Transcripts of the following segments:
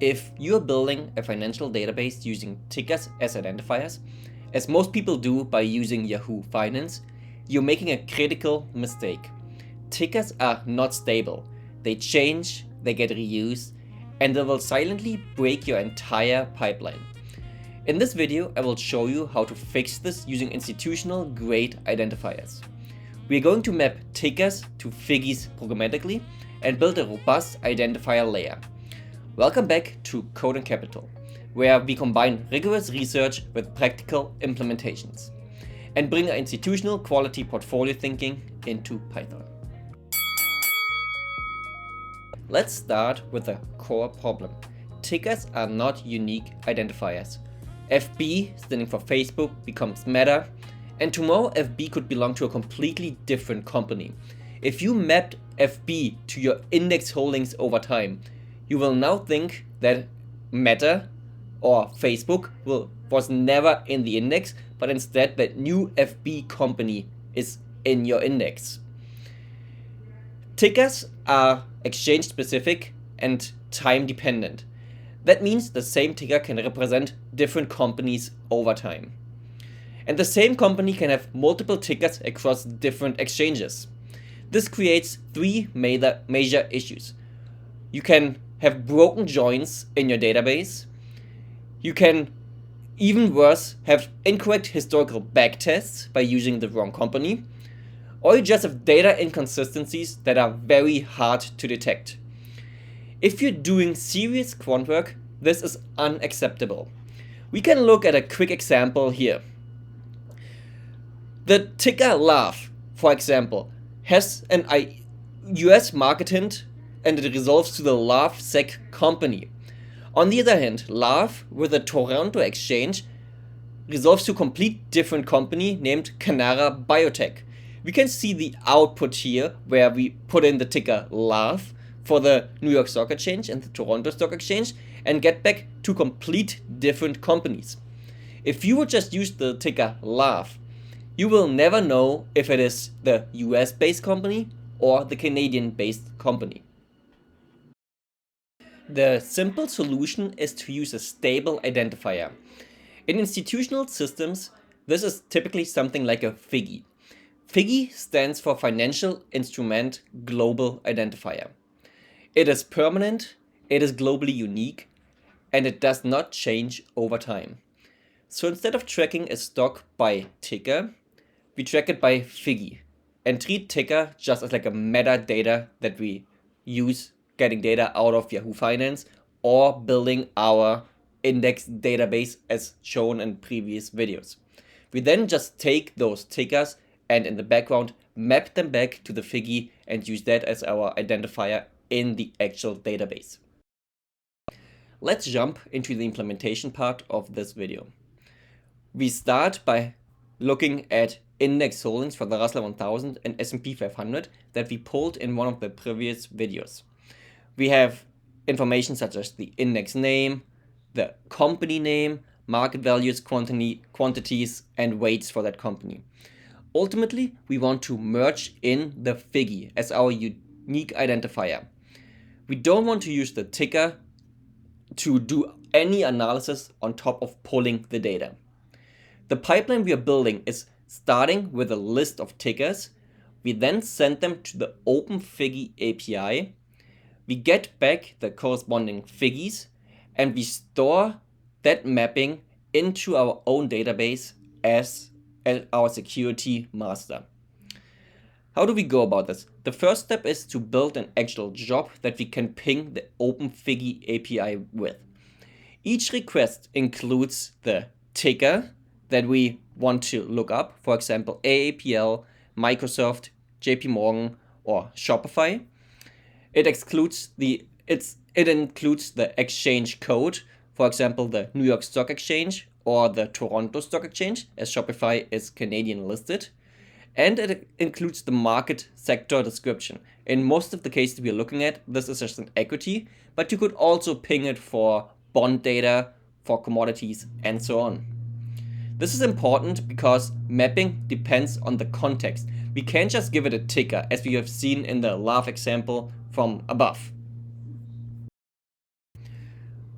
If you are building a financial database using tickers as identifiers, as most people do by using Yahoo Finance, you're making a critical mistake. Tickers are not stable. They change, they get reused, and they will silently break your entire pipeline. In this video, I will show you how to fix this using institutional grade identifiers. We are going to map tickers to FIGIs programmatically and build a robust identifier layer. Welcome back to Code and Capital, where we combine rigorous research with practical implementations and bring our institutional quality portfolio thinking into Python. Let's start with the core problem. Tickers are not unique identifiers. FB, standing for Facebook, becomes Meta, and tomorrow FB could belong to a completely different company. If you mapped FB to your index holdings over time, you will now think that Meta or Facebook was never in the index, but instead that new FB company is in your index. Tickers are exchange specific and time dependent. That means the same ticker can represent different companies over time. And the same company can have multiple tickers across different exchanges. This creates three major issues. You can have broken joins in your database. You can, even worse, have incorrect historical backtests by using the wrong company. Or you just have data inconsistencies that are very hard to detect. If you're doing serious quant work, this is unacceptable. We can look at a quick example here. The ticker LAV, for example, has an US market hint and it resolves to the LAV-SEC company. On the other hand, LAV with the Toronto exchange resolves to a complete different company named Canara Biotech. We can see the output here where we put in the ticker LAV for the New York Stock Exchange and the Toronto Stock Exchange and get back two complete different companies. If you would just use the ticker LAV, you will never know if it is the US-based company or the Canadian-based company. The simple solution is to use a stable identifier. In institutional systems, this is typically something like a FIGI. FIGI stands for Financial Instrument Global Identifier. It is permanent, it is globally unique, and it does not change over time. So instead of tracking a stock by ticker, we track it by FIGI and treat ticker just as like a metadata that we use getting data out of Yahoo Finance or building our index database as shown in previous videos. We then just take those tickers and in the background map them back to the FIGI and use that as our identifier in the actual database. Let's jump into the implementation part of this video. We start by looking at index holdings for the Russell 1000 and S&P 500 that we pulled in one of the previous videos. We have information such as the index name, the company name, market values, quantities, and weights for that company. Ultimately, we want to merge in the FIGI as our unique identifier. We don't want to use the ticker to do any analysis on top of pulling the data. The pipeline we are building is starting with a list of tickers. We then send them to the OpenFIGI API. We get back the corresponding FIGIs and we store that mapping into our own database as our security master. How do we go about this? The first step is to build an actual job that we can ping the OpenFIGI API with. Each request includes the ticker that we want to look up, for example, AAPL, Microsoft, JP Morgan, or Shopify. It includes the exchange code, for example, the New York Stock Exchange or the Toronto Stock Exchange, as Shopify is Canadian listed. And it includes the market sector description. In most of the cases we are looking at, this is just an equity, but you could also ping it for bond data, for commodities, and so on. This is important because mapping depends on the context. We can't just give it a ticker, as we have seen in the LAV example from above.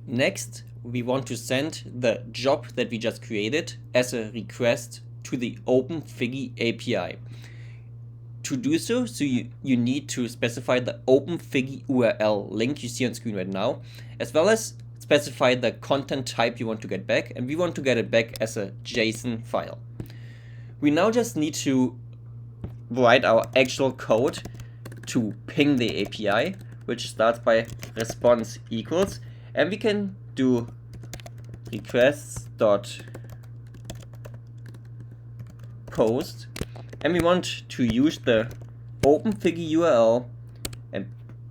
Next, we want to send the job that we just created as a request to the OpenFIGI API. To do so, you need to specify the OpenFIGI URL link you see on screen right now, as well as specify the content type you want to get back, and we want to get it back as a JSON file. We now just need to write our actual code to ping the API, which starts by response equals, and we can do requests.post, and we want to use the OpenFIGI URL, and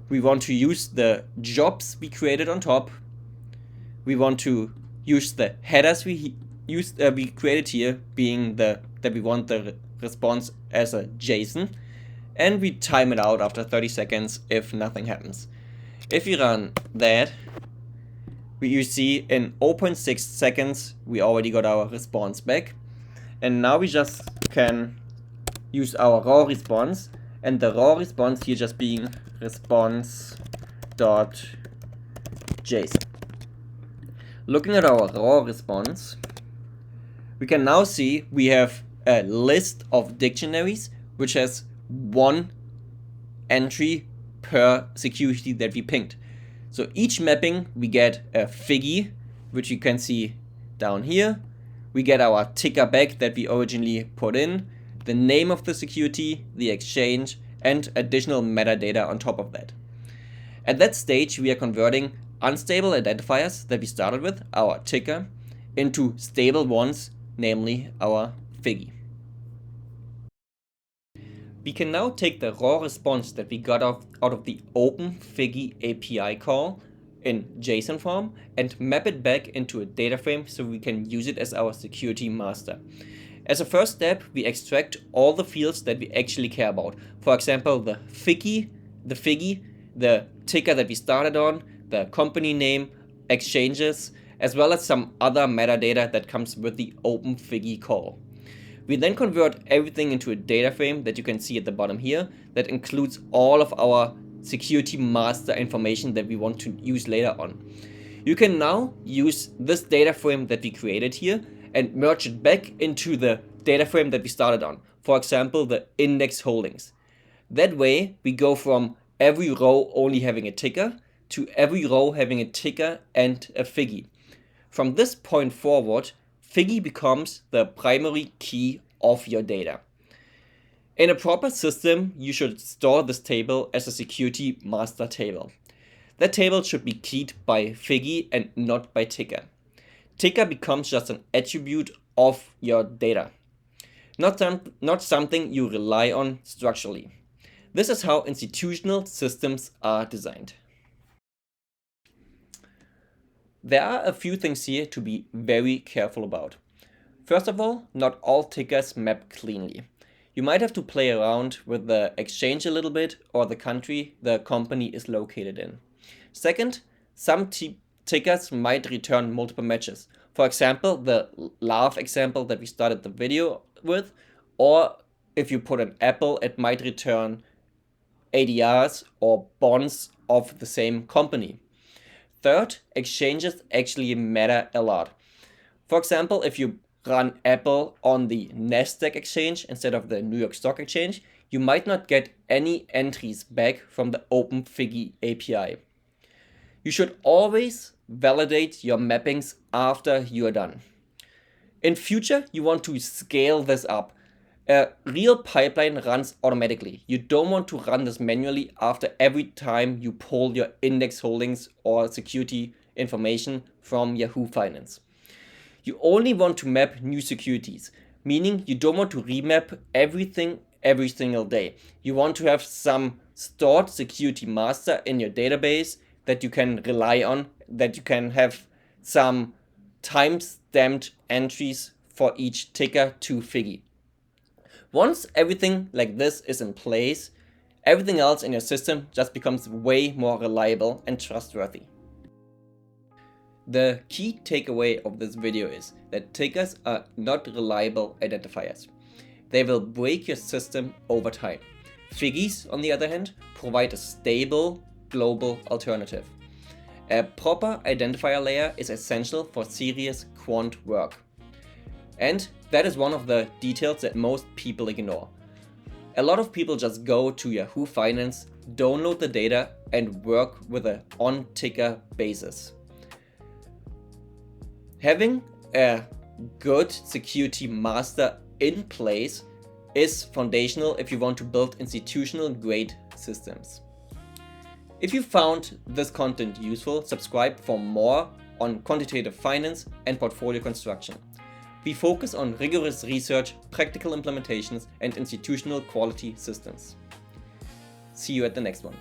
we want to use the jobs we created on top. We want to use the headers we created here, being that we want the response as a JSON, and we time it out after 30 seconds if nothing happens. If we run that, you see in 0.6 seconds we already got our response back, and now we just can use our raw response, and the raw response here just being response.json. Looking at our raw response, we can now see we have a list of dictionaries which has one entry per security that we pinged. So each mapping we get a FIGI, which you can see down here. We get our ticker back that we originally put in, the name of the security, the exchange, and additional metadata on top of that. At that stage, we are converting unstable identifiers that we started with, our ticker, into stable ones, namely our FIGI. We can now take the raw response that we got out of the OpenFIGI API call in JSON form and map it back into a data frame so we can use it as our security master. As a first step, we extract all the fields that we actually care about. For example, the FIGI, the ticker that we started on, the company name, exchanges, as well as some other metadata that comes with the OpenFIGI call. We then convert everything into a data frame that you can see at the bottom here that includes all of our security master information that we want to use later on. You can now use this data frame that we created here and merge it back into the data frame that we started on. For example, the index holdings. That way, we go from every row only having a ticker to every row having a ticker and a FIGI. From this point forward, FIGI becomes the primary key of your data. In a proper system, you should store this table as a security master table. That table should be keyed by FIGI and not by ticker. Ticker becomes just an attribute of your data, not something you rely on structurally. This is how institutional systems are designed. There are a few things here to be very careful about. First of all, not all tickers map cleanly. You might have to play around with the exchange a little bit or the country the company is located in. Second, some tickers might return multiple matches. For example, the laugh example that we started the video with, or if you put an apple, it might return ADRs or bonds of the same company. Third, exchanges actually matter a lot. For example, if you run Apple on the Nasdaq exchange instead of the New York Stock Exchange, you might not get any entries back from the OpenFIGI API. You should always validate your mappings after you are done. In future, you want to scale this up. A real pipeline runs automatically. You don't want to run this manually after every time you pull your index holdings or security information from Yahoo Finance. You only want to map new securities, meaning you don't want to remap everything every single day. You want to have some stored security master in your database that you can rely on, that you can have some time-stamped entries for each ticker to FIGI. Once everything like this is in place, everything else in your system just becomes way more reliable and trustworthy. The key takeaway of this video is that tickers are not reliable identifiers. They will break your system over time. FIGIs, on the other hand, provide a stable global alternative. A proper identifier layer is essential for serious quant work. And that is one of the details that most people ignore. A lot of people just go to Yahoo Finance, download the data, and work with an on-ticker basis. Having a good security master in place is foundational if you want to build institutional grade systems. If you found this content useful, subscribe for more on quantitative finance and portfolio construction. We focus on rigorous research, practical implementations, and institutional quality systems. See you at the next one.